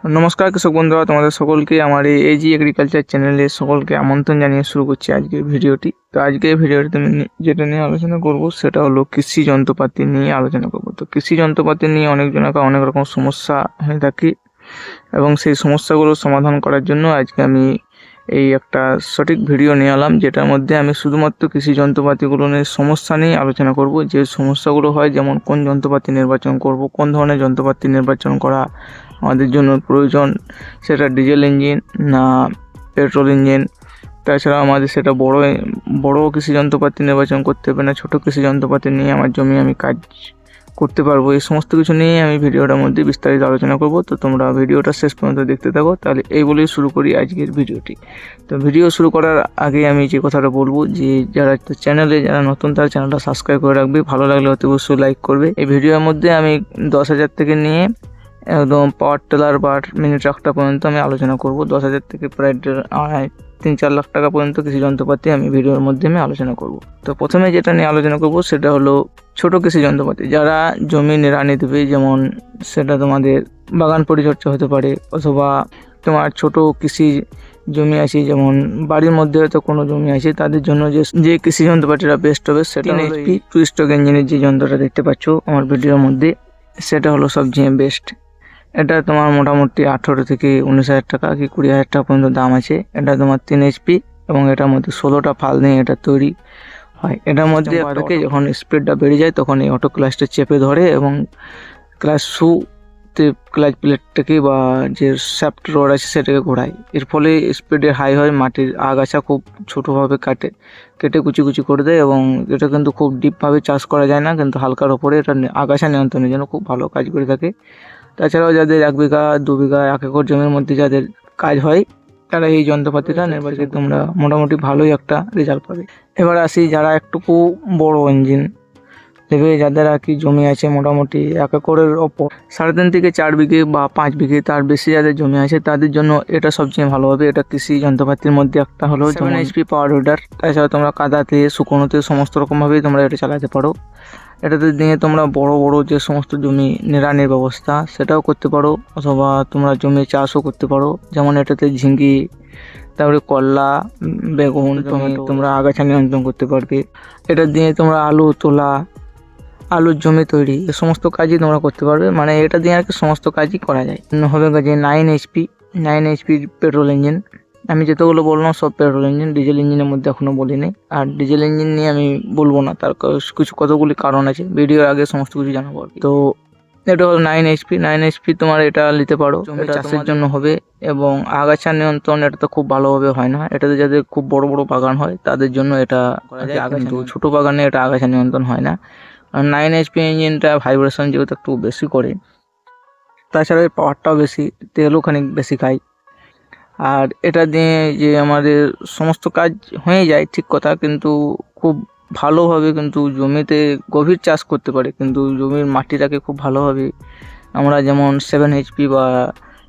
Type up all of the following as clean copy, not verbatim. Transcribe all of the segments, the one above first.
নমস্কার কৃষক বন্ধুরা, তোমাদের সকলকে আমার এই এজি এগ্রিকালচার চ্যানেলে সকলকে আমন্ত্রণ জানিয়ে শুরু করছি আজকের ভিডিওটি। তো আজকের ভিডিওটি যেটা নিয়ে আলোচনা করব সেটা হলো কৃষি যন্ত্রপাতি নিয়ে আলোচনা করব। তো কৃষি যন্ত্রপাতি নিয়ে অনেকজনের অনেক রকম সমস্যা হয়ে থাকে এবং সেই সমস্যাগুলো সমাধান করার জন্য আজকে আমি এই একটা সঠিক ভিডিও নিয়ে এলাম, যেটার মধ্যে আমি শুধুমাত্র কৃষি যন্ত্রপাতিগুলো নিয়ে সমস্যা নিয়ে আলোচনা করব। যে সমস্যাগুলো হয়, যেমন কোন যন্ত্রপাতি নির্বাচন করব, কোন ধরনের যন্ত্রপাতি নির্বাচন করা আমাদের জন্য প্রয়োজন, সেটা ডিজেল ইঞ্জিন না পেট্রোল ইঞ্জিন, তাছাড়া আমাদের সেটা বড় কৃষি যন্ত্রপাতি নির্বাচন করতে হবে না ছোটো কৃষি যন্ত্রপাতি নিয়ে আমার জমি আমি কাজ করতে পারবো। এই সমস্ত কিছু নিয়ে আমি ভিডিওটার মধ্যে বিস্তারিত আলোচনা করব। তো তোমরা ভিডিওটা শেষ পর্যন্ত দেখতে থাকো। তাহলে এই বলেই শুরু করি আজকের ভিডিওটি। তো ভিডিও শুরু করার আগে আমি যে কথাটা বলবো, যে যারা নতুন তারা চ্যানেলটা সাবস্ক্রাইব করে রাখবে, ভালো লাগলে অতি অবশ্যই লাইক করবে। এই ভিডিওর মধ্যে আমি 10,000 থেকে নিয়ে একদম পাওয়ার টিলার বা মিনি ট্রাক্টর পর্যন্ত আমি আলোচনা করব। 10,000 থেকে প্রায় 3-4 লাখ টাকা পর্যন্ত কৃষি যন্ত্রপাতি আমি ভিডিওর মধ্যে আলোচনা করব। তো প্রথমে যেটা নিয়ে আলোচনা করব সেটা হলো ছোট কৃষি যন্ত্রপাতি। যারা জমি নিড়ানি দেবে, যেমন সেটা তোমাদের বাগান পরিচর্যা হতে পারে, অথবা তোমার ছোট কৃষি জমি আছে, যেমন বাড়ির মধ্যে হয়তো কোনো জমি আছে, তাদের জন্য যে কৃষি যন্ত্রপাতিটা বেস্ট হবে সেটা HP 2 স্ট্রোক ইঞ্জিনের যে যন্ত্রটা দেখতে পাচ্ছ আমার ভিডিওর মধ্যে, সেটা হলো সবচেয়ে বেস্ট। এটা তোমার মোটামুটি 18 থেকে 19,000 টাকা কি 20,000 টাকা পর্যন্ত দাম আছে। এটা তোমার 3 HP এবং এটার মধ্যে 16টা ফাল নিয়ে এটা তৈরি হয়। এটার মধ্যে থেকে যখন স্পিডটা বেড়ে যায় তখন এই অটো ক্লাচটা চেপে ধরে এবং ক্লাচ শুতে ক্লাচ প্লেটটাকে বা যে শ্যাফট রড আছে সেটাকে ঘোরায়। এর ফলে স্পিডে হাই হয়, মাটির আগাছা খুব ছোটোভাবে কেটে কুচি কুচি করে দেয় এবং এটা কিন্তু খুব ডিপভাবে চাষ করা যায় না, কিন্তু হালকার ওপরে এটা আগাছা নিয়ন্ত্রণের জন্য খুব ভালো কাজ করে থাকে। তাছাড়াও যাদের 1 বিঘা 2 বিঘা 1 একর জমির মধ্যে যাদের কাজ হয়, তারা এই যন্ত্রপাতিটা নির্বাচন তোমরা মোটামুটি ভালোই একটা রেজাল্ট পাবে। এবার আসি যারা একটুকু বড় ইঞ্জিন দেবে, যাদের আর কি জমি আছে মোটামুটি 1 একরের ওপর 3.5 থেকে 4 বিঘে বা 5 বিঘে তার বেশি যাদের জমি আছে, তাদের জন্য এটা সবচেয়ে ভালো হবে। এটা কৃষি যন্ত্রপাতির মধ্যে একটা হলো 7 HP পাওয়ার উইডার। তাছাড়া তোমরা কাদাতে শুকনোতে সমস্ত রকমভাবেই তোমরা এটা চালাতে পারো। এটাতে দিয়ে তোমরা বড় বড় যে সমস্ত জমি নিড়ানির ব্যবস্থা সেটাও করতে পারো, অথবা তোমরা জমি চাষও করতে পারো। যেমন এটাতে ঝিঙ্গি, তারপরে করলা, বেগুন, তোমরা আগাছা নিয়ন্ত্রণ করতে পারবে। এটা দিয়ে তোমরা আলু তোলা, আলুর জমি তৈরি, এ সমস্ত কাজই তোমরা করতে পারবে। মানে এটা দিয়ে আর কি সমস্ত কাজই করা যায়। হবে যে 9 HP পেট্রোল ইঞ্জিন। আমি যেতগুলো বললাম সব পেট্রোল ইঞ্জিন, ডিজেল ইঞ্জিনের মধ্যে এখনও বলিনি। আর ডিজেল ইঞ্জিন নিয়ে আমি বলবো না, তার কতগুলি কারণ আছে, ভিডিওর আগে সমস্ত কিছু জানাবো। তো এটা হলো 9 HP তোমার এটা নিতে পারো, এটা চাষের জন্য হবে। এবং আগাছা নিয়ন্ত্রণ এটা তো খুব ভালোভাবে হয় না, এটাতে যাদের খুব বড় বড় বাগান হয় তাদের জন্য এটা করা যায়, কিন্তু ছোটো বাগানে এটা আগাছা নিয়ন্ত্রণ হয় না। আর 9 HP ইঞ্জিনটা ভাইব্রেশন যেহেতু একটু বেশি করে, তাছাড়া এর পাওয়ারটাও বেশি, তেলও খানিক বেশি খায়। আর এটা দিয়ে যে আমাদের সমস্ত কাজ হয়ে যায় ঠিক কথা, কিন্তু খুব ভালোভাবে কিন্তু জমিতে গভীর চাষ করতে পারে, কিন্তু জমির মাটিটাকে খুব ভালোভাবে আমরা যেমন 7 HP বা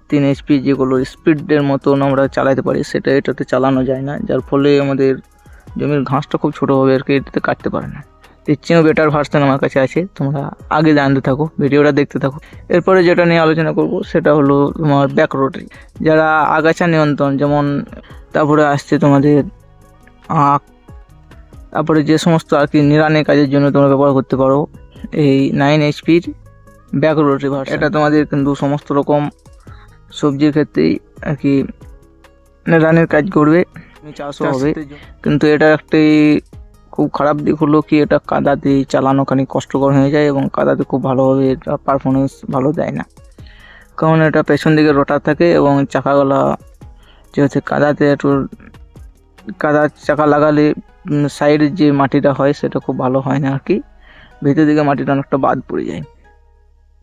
3 HP যেগুলো স্পিডের মতন আমরা চালাতে পারি, সেটা এটাতে চালানো যায় না, যার ফলে আমাদের জমির ঘাসটা খুব ছোটোভাবে আর কি এটাতে কাটতে পারে না। এর চেয়েও বেটার ভার্সন আমার কাছে আছে, তোমরা আগে জানতে থাকো, ভিডিওটা দেখতে থাকো। এরপরে যেটা নিয়ে আলোচনা করব সেটা হলো তোমার ব্যাক রোটারি। যারা আগাছা নিয়ন্ত্রণ, যেমন তারপরে আসছে তোমাদের আখ, তারপরে যে সমস্ত আর কি নিড়ানির কাজের জন্য তোমরা ব্যবহার করতে পারো এই 9 HPর ব্যাক রোটারি ভার্সন। এটা তোমাদের কিন্তু সমস্ত রকম সবজির ক্ষেত্রেই আর কি নিড়ানির কাজ করবে, চাষও হবে। কিন্তু এটা একটি খুব খারাপ দিক হলো কি, এটা কাদাতে চালানো খানিক কষ্টকর হয়ে যায় এবং কাদাতে খুব ভালোভাবে এটা পারফরমেন্স ভালো দেয় না, কারণ এটা পেছন দিকে রোটার থাকে এবং চাকাগুলো যে হচ্ছে কাদাতে একটু কাদা চাকা লাগালে সাইডের যে মাটিটা হয় সেটা খুব ভালো হয় না আর কি, ভিতর দিকে মাটিটা অনেকটা বাদ পড়ে যায়।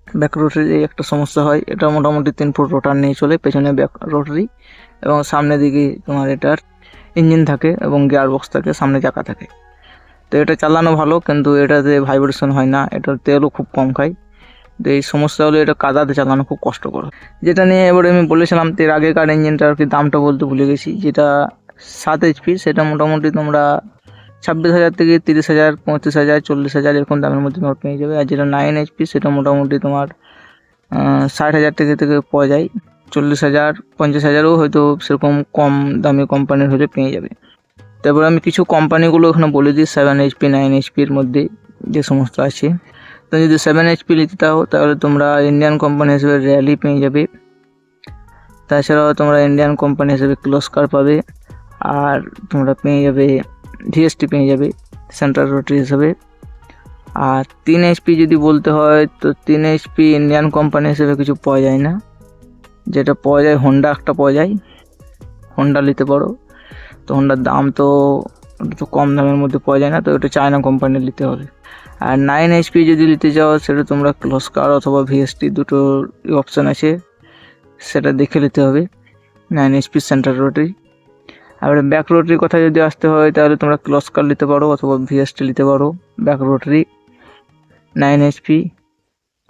ব্যাক রোটারি একটা সমস্যা হয়, এটা মোটামুটি 3 ফুট রোটার নিয়ে চলে, পেছনে ব্যাক রোটারি এবং সামনের দিকে তোমার এটার ইঞ্জিন থাকে এবং গিয়ার বক্স থাকে, সামনে চাকা থাকে। তো এটা চালানো ভালো, কিন্তু এটাতে ভাইব্রেশন হয় না, এটার তেলও খুব কম খায়। তো এই সমস্যা হলো এটা কাদাতে চালানো খুব কষ্টকর। যেটা নিয়ে এবারে আমি বলেছিলাম এর আগেকার ইঞ্জিনটা আর কি দামটা বলতে ভুলে গেছি, যেটা 7 HP, সেটা মোটামুটি তোমরা 26,000 থেকে 30,000, 35,000, 40,000 এরকম দামের মধ্যে তোমার পেয়ে যাবে। আর যেটা 9 HP সেটা মোটামুটি তোমার 60,000 থেকে পাওয়া যায়, 40,000 50,000ও হয়তো সেরকম কম দামি কোম্পানির হলে পেয়ে যাবে। তারপর আমি কিছু কোম্পানিগুলো এখানে বলে দিই 7 HP 9 HPর মধ্যে যে সমস্ত আছে। তো যদি 7 HP নিতে চাও তাহলে তোমরা ইন্ডিয়ান কোম্পানি হিসেবে র্যালি পেয়ে যাবে। তাছাড়াও তোমরা ইন্ডিয়ান কোম্পানি হিসেবে কির্লোস্কার পাবে, আর তোমরা পেয়ে যাবে VST পেয়ে যাবে সেন্ট্রাল রোটারি হিসেবে। আর 3 HP যদি বলতে হয় তো 3 HP ইন্ডিয়ান কোম্পানি হিসেবে কিছু পাওয়া যায় না, যেটা পাওয়া যায় হোন্ডা একটা পাওয়া যায়, হোন্ডা নিতে পারো। তো হোন্ডার দাম তো একটু কম দামের মধ্যে পাওয়া যায় না, তো ওটা চায়না কোম্পানির নিতে হবে। আর 9 HP যদি নিতে চাও সেটা তোমরা কির্লোস্কার অথবা VST দুটোর অপশান আছে, সেটা দেখে নিতে হবে 9 HP সেন্ট্রাল রোটারি। আর ব্যাক রোটারির কথা যদি আসতে হয় তাহলে তোমরা কির্লোস্কার নিতে পারো অথবা VST নিতে পারো ব্যাক রোটারি 9 HP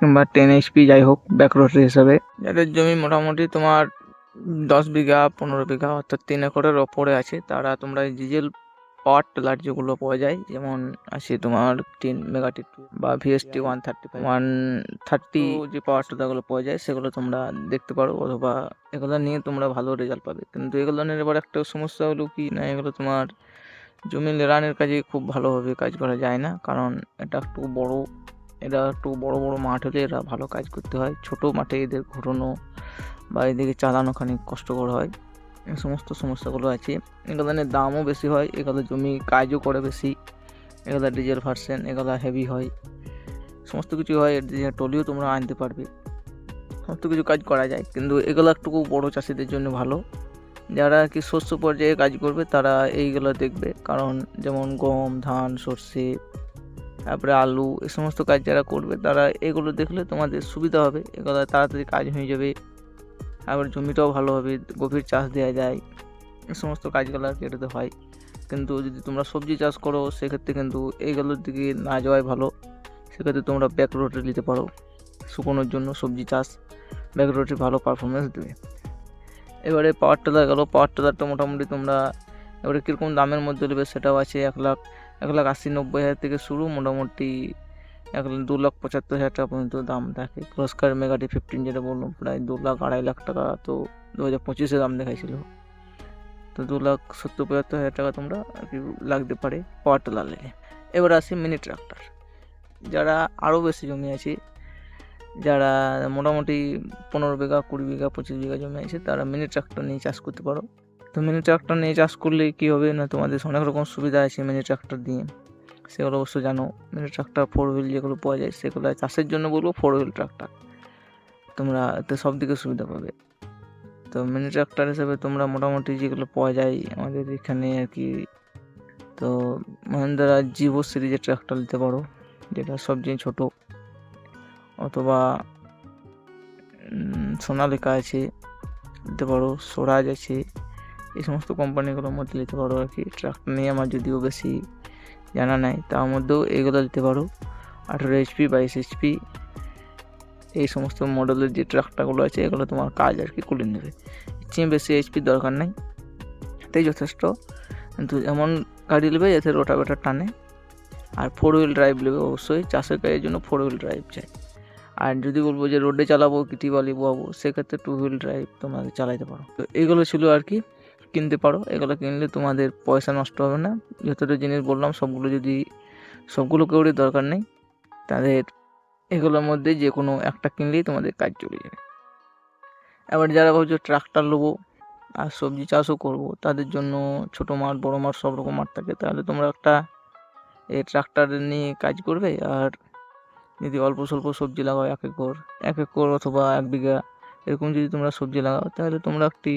কিংবা 10 HP যাই হোক ব্যাক রোটারি হিসাবে। যাদের জমি মোটামুটি তোমার 10 বিঘা 15 বিঘা অর্থাৎ 3 একরের ওপরে আছে, তারা তোমরা ডিজেল পাওয়ার টিলার যেগুলো পাওয়া যায়, যেমন আছে তোমার 10 মেগা বা VST 130 যে পাওয়ার টিলারগুলো পাওয়া যায় সেগুলো তোমরা দেখতে পারো, অথবা এগুলো নিয়ে তোমরা ভালো রেজাল্ট পাবে। কিন্তু এগুলো নিয়ে এবার একটা সমস্যা হলো কি না, এগুলো তোমার জমি লেরানের কাজে খুব ভালোভাবে কাজ করা যায় না, কারণ এটা একটু বড় বড় মাঠ হলে এরা ভালো কাজ করতে হয়। ছোট মাঠে এদের ঘোরানো বা এদিকে চালানো খানিক কষ্টকর হয়। এই সমস্ত সমস্যাগুলো আছে। এগুলোর দামও বেশি হয়, এগুলো জমি কাজও করে বেশি, এগুলো ডিজেল ভার্সন, এগুলো হেভি হয়, সমস্ত কিছু হয়। টলিও তোমরা আনতে পারবে, সমস্ত কিছু কাজ করা যায়। কিন্তু এগুলো একটু বড় চাষিদের জন্য ভালো, যারা আর কি শস্য পর্যায়ে কাজ করবে তারা এইগুলো দেখবে, কারণ যেমন গম, ধান, সর্ষে, তারপরে আলু, এই সমস্ত কাজ যারা করবে তারা এগুলো দেখলে তোমাদের সুবিধা হবে, এগুলো তাড়াতাড়ি কাজ হয়ে যাবে, আবার জমিটাও ভালো হবে, গভীর চাষ দেওয়া যায়, এই সমস্ত কাজগুলো আর কি এটাতে হয়। কিন্তু যদি তোমরা সবজি চাষ করো সেক্ষেত্রে কিন্তু এইগুলোর দিকে না যাওয়াই ভালো। সেক্ষেত্রে তোমরা ব্যাক রোটারি নিতে পারো শুকোনোর জন্য, সবজি চাষ ব্যাক রোটারি ভালো পারফরমেন্স দেবে। এবারে পাওয়ার টিলার গেলো, পাওয়ার টিলারটা মোটামুটি তোমরা এবারে কীরকম দামের মধ্যে নেবে সেটাও আছে। 1,80,90,000 থেকে শুরু, মোটামুটি 2,75,000 টাকা পর্যন্ত দাম থাকে। কির্লোস্কার মেগাটি 15 যেটা বললাম প্রায় 2,00,000-2,50,000 টাকা, তো 2025-এ দাম দেখাইছিল। তো 2,70,000-75,000 টাকা তোমরা আর কি লাগতে পারে পাওয়ার টিলার নিলে। এবার আসি মিনি ট্রাক্টর। যারা আরও বেশি জমি আছে, যারা মোটামুটি 15 বিঘা 20 বিঘা 25 বিঘা জমি আছে, তারা মিনি ট্রাক্টর নিয়ে চাষ করতে পারো। তো মিনি ট্রাক্টর নিয়ে চাষ করলে কী হবে না, তোমাদের অনেক রকম সুবিধা আছে মিনি ট্রাক্টর দিয়ে, সেগুলো অবশ্য জানো। মিনি ট্রাক্টর 4 হুইল যেগুলো পাওয়া যায় সেগুলো চাষের জন্য বলবো 4 হুইল ট্রাক্টর, তোমরা এতে সব দিকে সুবিধা পাবে। তো মিনি ট্রাক্টর হিসেবে তোমরা মোটামুটি যেগুলো পাওয়া যায় আমাদের এখানে আর কি, তো মহিন্দ্রা জিভো সিরিজের ট্রাক্টর নিতে পারো, যেটা সবচেয়ে ছোটো, অথবা সোনালিকা আছে নিতে পারো, স্বরাজ আছে, এই সমস্ত কোম্পানিগুলোর মধ্যে নিতে পারো আর কি। ট্রাক্টর নিয়ে আমার যদিও বেশি জানা নাই, তার মধ্যেও এগুলো নিতে পারো। 18 HP 22 HP এই সমস্ত মডেলের যে ট্রাক্টরগুলো আছে এগুলো তোমার কাজ আর কি করে নেবে, চেয়ে বেশি HP দরকার নাই, এটাই যথেষ্ট। কিন্তু এমন গাড়ি নেবে যাতে রোটাভেটার টানে, আর 4 হুইল ড্রাইভ নেবে অবশ্যই, চাষের কাজের জন্য 4 হুইল ড্রাইভ চাই। আর যদি বলবো যে রোডে চালাবো কিটি বালি বোয়াবো, সেক্ষেত্রে 2 হুইল ড্রাইভ তোমাকে চালাতে পারো। তো এগুলো ছিল আর কি, কিনতে পারো। এগুলো কিনলে তোমাদের পয়সা নষ্ট হবে না। যতটা জিনিস বললাম সবগুলো কেউরই দরকার নেই, তাদের এগুলোর মধ্যে যে কোনো একটা কিনলেই তোমাদের কাজ চলে যাবে। এবার যারা ভাবছো ট্রাক্টর নেবো আর সবজি চাষও করব, তাদের জন্য ছোটো মাঠ বড়ো মাঠ সব রকম মাঠ থাকে, তাহলে তোমরা একটা এই ট্রাক্টর নিয়ে কাজ করবে। আর যদি অল্প স্বল্প সবজি লাগাও 1 একর অথবা 1 বিঘা এরকম যদি তোমরা সবজি লাগাও, তাহলে তোমরা একটি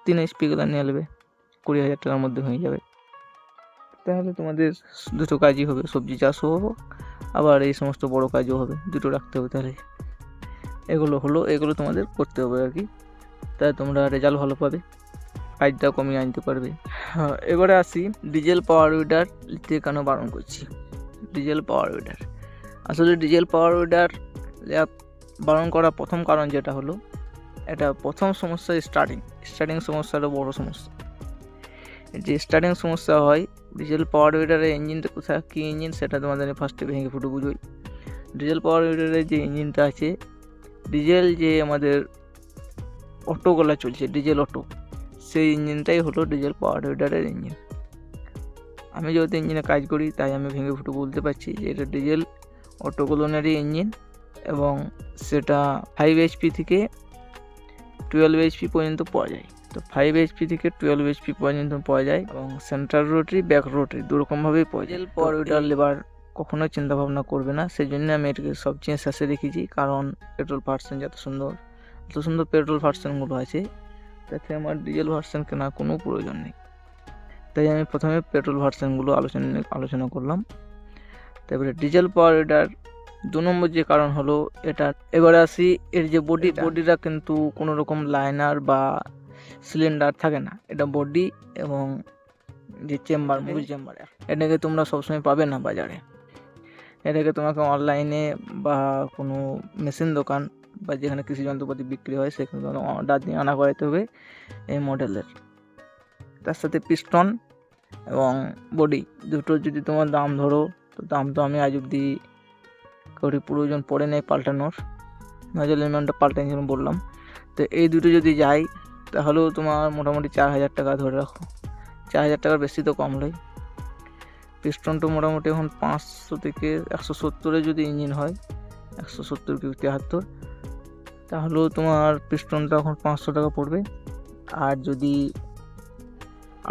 3 HP গুলো নিয়ে নেবে, 20,000 টাকার মধ্যে হয়ে যাবে। তাহলে তোমাদের দুটো কাজই হবে, সবজি চাষও হবে আবার এই সমস্ত বড় কাজও হবে, দুটো রাখতে হবে। তাহলে এগুলো তোমাদের করতে হবে আর কি, তাই তোমরা রেজাল্ট ভালো পাবে, কাজটা কমিয়ে আনতে পারবে। হ্যাঁ, এবারে আসি ডিজেল পাওয়ার উইডার নিতে কেন বারণ করছি। ডিজেল পাওয়ার উইডার, আসলে ডিজেল পাওয়ার উইডার বারণ করার প্রথম কারণ যেটা হলো, এটা প্রথম সমস্যা স্টার্টিং সমস্যাটা বড় সমস্যা। যে স্টার্টিং সমস্যা হয় ডিজেল পাওয়ার উইডারের ইঞ্জিনটা কোথায়, কী ইঞ্জিন সেটা তোমাদের ফার্স্টে ভেঙে ফুটে বুঝোই। ডিজেল পাওয়ার উইডারের যে ইঞ্জিনটা আছে, ডিজেল যে আমাদের অটোগুলো চলছে, ডিজেল অটো, সেই ইঞ্জিনটাই হলো ডিজেল পাওয়ার উইডারের ইঞ্জিন। আমি যেহেতু ইঞ্জিনে কাজ করি তাই আমি ভেঙে ফুটে বলতে পারছি যে এটা ডিজেল অটোকোলনেরই ইঞ্জিন, এবং সেটা 5 HP থেকে 12 HP পর্যন্ত পাওয়া যায়। তো 5 HP থেকে 12 HP পর্যন্ত পাওয়া যায়, এবং সেন্ট্রাল রোটারি, ব্যাক রোটারি দুরকমভাবেই পাওয়া যায়। পাওয়ার উইডার লেবার কখনোই চিন্তা ভাবনা করবে না, সেই জন্য আমি এটাকে সবচেয়ে শেষে রেখেছি, কারণ পেট্রোল ভার্সন এত সুন্দর পেট্রোল ভার্সনগুলো আছে, তাতে আমার ডিজেল ভার্সন কেনার কোনো প্রয়োজন নেই। তাই আমি প্রথমে পেট্রোল ভার্সনগুলো আলোচনা করলাম। তারপরে ডিজেল পাওয়ার উইডার 2 নম্বর যে কারণ হলো এটা। এবারে আসি এর যে বডিটা কিন্তু কোনো রকম লাইনার বা সিলিন্ডার থাকে না, এটা বডি এবং যে চেম্বার, মূল চেম্বার, এটাকে তোমরা সবসময় পাবে না বাজারে। এটাকে তোমাকে অনলাইনে বা কোনো মেশিন দোকান বা যেখানে কৃষি যন্ত্রপাতি বিক্রি হয় সেখানে অর্ডার দিয়ে আনা করাতে হবে এই মডেলের। তার সাথে পিস্টন এবং বডি দুটো যদি তোমার দাম ধরো, তো দাম তো আমি আজ অব্দি কাউরি প্রয়োজন পড়ে নেই পাল্টানোর, নজল এলিমেন্টটা পাল্টাই বললাম। তো এই দুটো যদি যাই তাহলেও তোমার মোটামুটি 4000 টাকা ধরে রাখো, 4000 টাকার বেশি তো কম নয়। পিস্টনটা মোটামুটি এখন 500 থেকে 170-এ যদি ইঞ্জিন হয়, 170 কি 73, তাহলেও তোমার পিস্টনটা এখন 500 টাকা পড়বে। আর যদি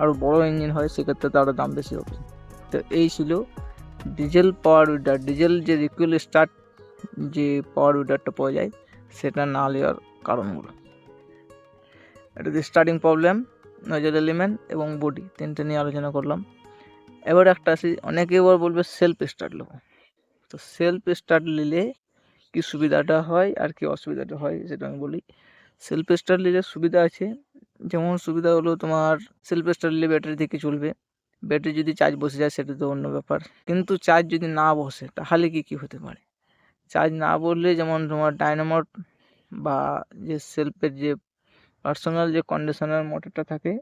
আরও বড় ইঞ্জিন হয় সেক্ষেত্রে তো আরও দাম বেশি হবে। তো এই ছিল ডিজেল পাওয়ার উইডার, ডিজেল যে রিকুয়েল স্টার্ট যে পাওয়ার উইডারটা পাওয়া যায় সেটা না নেওয়ার কারণগুলো। এটা স্টার্টিং প্রবলেম, নজল এলিমেন্ট এবং বডি, তিনটে নিয়ে আলোচনা করলাম। এবার একটা আসি, অনেকে এবার বলবে সেলফ স্টার্ট নেবো। তো সেলফ স্টার্ট নিলে কি সুবিধাটা হয় আর কি অসুবিধাটা হয় সেটা আমি বলি। সেলফ স্টার্ট নিলে সুবিধা আছে, যেমন সুবিধা হলো তোমার সেলফ স্টার্ট নিলে ব্যাটারি থেকে চলবে, ব্যাটারি যদি চার্জ বসে যায় সেটা তো অন্য ব্যাপার। কিন্তু চার্জ যদি না বসে তাহলে কি হতে পারে? চার্জ না বললে যেমন তোমার ডায়নামোর বা যে সেলফের যে পার্সোনাল যে কন্ডিশনার মোটরটা থাকে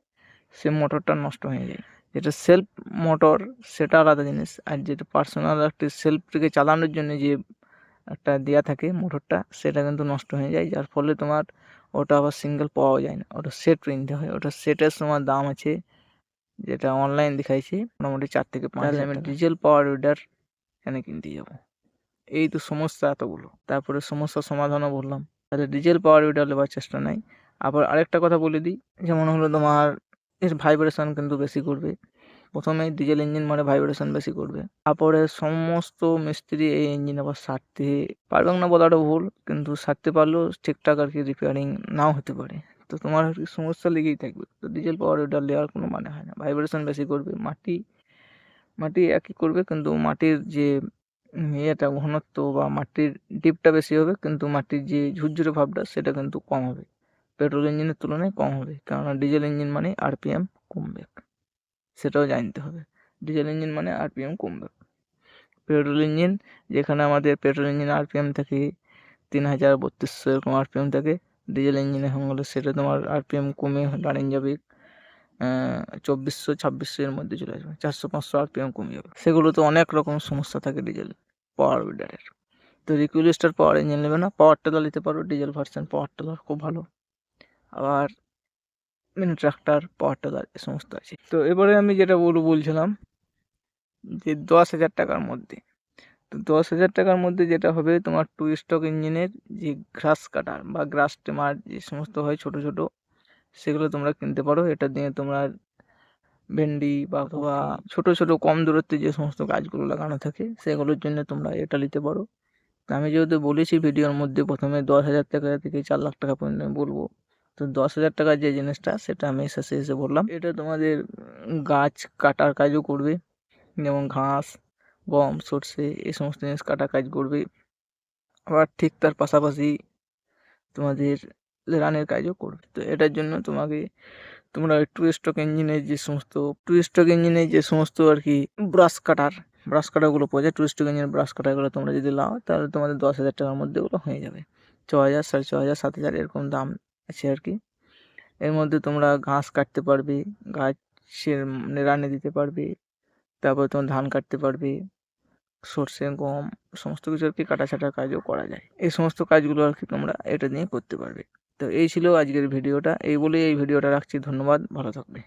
সে মোটরটা নষ্ট হয়ে যায়। যেটা সেলফ মোটর সেটা আলাদা জিনিস, আর যেটা পার্সোনাল একটি সেলফকে চালানোর জন্য যে একটা দেওয়া থাকে মোটরটা, সেটা কিন্তু নষ্ট হয়ে যায়, যার ফলে তোমার ওটা আবার সিঙ্গেল পাওয়া যায় না, ওটা সেট কিনতে হয়। ওটা সেটের সময় দাম আছে, যেটা অনলাইন দেখাইছে মোটামুটি 4 থেকে 5 হাজার। আমি ডিজেল পাওয়ার উইডার এখানে কিনতে যাবো, এই তো সমস্যা এতগুলো। তারপরে সমস্যার সমাধানও বললাম, তাহলে ডিজেল পাওয়ার উইডার নেওয়ার চেষ্টা নাই। আবার আরেকটা কথা বলে দিই, যেমন হলো তোমার এর ভাইব্রেশন কিন্তু বেশি করবে। প্রথমে ডিজেল ইঞ্জিন মানে ভাইব্রেশন বেশি করবে, তারপরে সমস্ত মিস্ত্রি এই ইঞ্জিন আবার সারতে পারবে না বলাটা ভুল, কিন্তু সারতে পারলেও ঠিকঠাক আর কি রিপেয়ারিং নাও হতে পারে। তো তোমার আর কি সমস্যা লেগেই থাকবে। তো ডিজেল পাওয়ার উইডার নেওয়ার কোনো মানে হয় না, ভাইব্রেশন বেশি করবে। মাটি একই করবে, কিন্তু মাটির যে ইয়েটা ঘনত্ব বা মাটির ডিপটা বেশি হবে, কিন্তু মাটির যে ঝুরঝুরে ভাবটা সেটা কিন্তু কম হবে, পেট্রোল ইঞ্জিনের তুলনায় কম হবে, কেননা ডিজেল ইঞ্জিন মানে আরপিএম কমবে, সেটাও জানতে হবে। ডিজেল ইঞ্জিন মানে আরপিএম কমবে। পেট্রোল ইঞ্জিন, যেখানে আমাদের পেট্রোল ইঞ্জিন আরপিএম থাকে 3032 এরকম আরপিএম থাকে, ডিজেল ইঞ্জিনে হলে সেটা তোমার আরপিএম কমে দাঁড়িয়ে যাবে 2400-2600 এর মধ্যে চলে আসবে, 400-500 আরপিএম কমে যাবে। সেগুলো তো অনেক রকম সমস্যা থাকে ডিজেল পাওয়ার উইডারের। তো রিকুয়েলিস্টার পাওয়ার ইঞ্জিন নেবে না, পাওয়ার টেলার নিতে পারো, ডিজেল ভার্সন পাওয়ার টেলার খুব ভালো। আবার মিনি ট্রাক্টর পাওয়ার টেলার এ সমস্ত আছে। তো এবারে আমি যেটা বলছিলাম যে 10,000 টাকার মধ্যে, তো 10,000 টাকার মধ্যে যেটা হবে তোমার 2 স্ট্রোক ইঞ্জিনের যে ঘাস কাটার বা গ্রাস ট্রিমার যে সমস্ত হয় ছোট ছোট, সেগুলো তোমরা কিনতে পারো। এটা দিয়ে তোমরা ভেন্ডি বা ছোট ছোট কম দূরত্বে যে সমস্ত গাছগুলো লাগানো থাকে সেগুলোর জন্য তোমরা এটা নিতে পারো। আমি যেহেতু বলেছি ভিডিওর মধ্যে প্রথমে 10,000 টাকা থেকে 4 লাখ টাকা পর্যন্ত বলবো, তো 10,000 টাকার যে জিনিসটা সেটা আমি শেষে এসে বললাম। এটা তোমাদের গাছ কাটার কাজও করবে, যেমন ঘাস, গম, সর্ষে এই সমস্ত জিনিস কাটা কাজ করবে। আবার ঠিক তার পাশাপাশি তোমাদের রানের কাজও করবে। তো এটার জন্য তোমরা টু স্ট্রোক ইঞ্জিনের যে সমস্ত আর কি ব্রাশ কাটারগুলো পাওয়া যায়, টু স্ট্রোক ইঞ্জিনের ব্রাশ কাটারগুলো তোমরা যদি লাও তাহলে তোমাদের 10,000 টাকার মধ্যে ওগুলো হয়ে যাবে। 6,000, 6,500, 7,000 এরকম দাম আছে আর কি। এর মধ্যে তোমরা ঘাস কাটতে পারবে, গাছের নিড়ানি দিতে পারবে, তারপর তোমার ধান কাটতে পারবে, সর্ষে, গম সমস্ত কিছু আর কি কাটা ছাটার কাজও করা যায়। এই সমস্ত কাজগুলো আর কি তোমরা এটা নিয়ে করতে পারবে। তো এই ছিল আজকের ভিডিওটা, এই বলেই এই ভিডিওটা রাখছি। ধন্যবাদ, ভালো থাকবে।